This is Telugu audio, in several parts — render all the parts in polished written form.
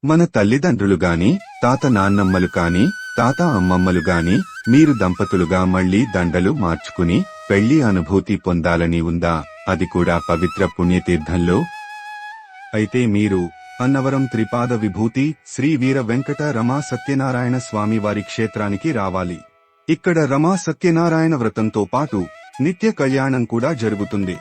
మన తల్లిదండ్రులు గాని, తాత నాన్నమ్మలు కాని, తాత అమ్మమ్మలు గాని, మీరు దంపతులుగా మళ్లీ దండలు మార్చుకుని పెళ్లి అనుభూతి పొందాలని ఉందా, అది కూడా పవిత్ర పుణ్యతీర్థంలో? అయితే మీరు అన్నవరం త్రిపాద విభూతి శ్రీ వీర వెంకట రమా సత్యనారాయణ స్వామి వారి క్షేత్రానికి రావాలి. ఇక్కడ రమా సత్యనారాయణ వ్రతంతో పాటు నిత్య కళ్యాణం కూడా జరుగుతుంది.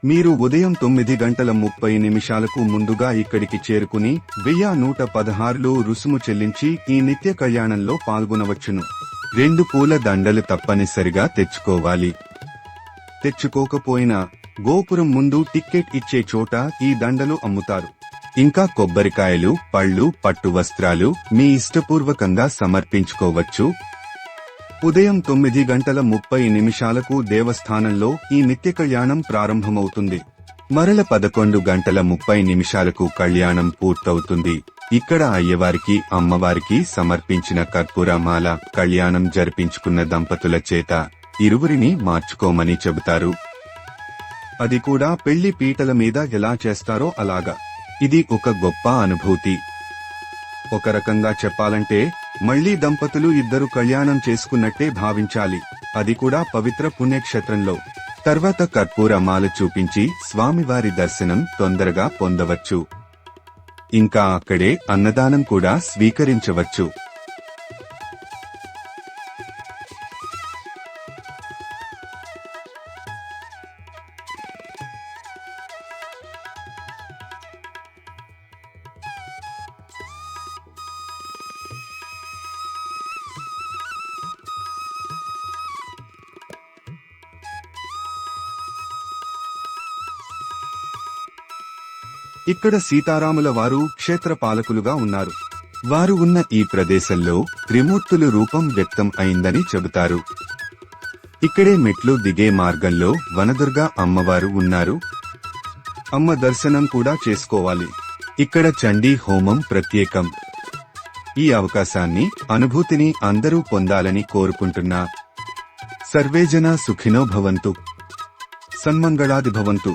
మీరు ఉదయం 9:30 ముందుగా ఇక్కడికి చేరుకుని 1116 రుసుము చెల్లించి ఈ నిత్య కళ్యాణంలో పాల్గొనవచ్చును. 2 పూల దండలు తప్పనిసరిగా తెచ్చుకోవాలి. తెచ్చుకోకపోయినా గోపురం ముందు టిక్కెట్ ఇచ్చే చోట ఈ దండలు అమ్ముతారు. ఇంకా కొబ్బరికాయలు, పళ్లు, పట్టు వస్త్రాలు మీ ఇష్టపూర్వకంగా సమర్పించుకోవచ్చు. ఉదయం 9:30 దేవస్థానంలో ఈ నిత్య కళ్యాణం ప్రారంభమవుతుంది. మరల 11:30 కళ్యాణం పూర్తవుతుంది. ఇక్కడ అయ్యవారికి, అమ్మవారికి సమర్పించిన కర్పూరమాల కళ్యాణం జరిపించుకున్న దంపతుల చేత ఇరువురిని మార్చుకోమని చెబుతారు. అది కూడా పెళ్లి పీటల మీద ఎలా చేస్తారో అలాగా. ఇది ఒక గొప్ప అనుభూతి. ఒక రకంగా చెప్పాలంటే మళ్లీ దంపతులు ఇద్దరు కళ్యాణం చేసుకున్నట్టే భావించాలి. అది కూడా పవిత్ర పుణ్యక్షేత్రంలో. తర్వాత కర్పూరమాల చూపించి స్వామివారి దర్శనం తొందరగా పొందవచ్చు. ఇంకా అక్కడే అన్నదానం కూడా స్వీకరించవచ్చు. ఇక్కడ సీతారాముల వారు క్షేత్రపాలకులుగా ఉన్నారు. వారు ఉన్న ఈ ప్రదేశంలో త్రిమూర్తుల రూపం వ్యక్తం అయిందని చెబుతారు. ఇక్కడే మెట్లు దిగే మార్గంలో వనదుర్గ అమ్మవారు ఉన్నారు. అమ్మ దర్శనం కూడా చేసుకోవాలి. ఇక్కడ చండీ హోమం ప్రత్యేకం. ఈ అవకాశాన్ని, అనుభూతిని అందరూ పొందాలని కోరుకుంటున్నా. సర్వేజన సుఖినో భవంతు, సన్మంగళాది భవంతు.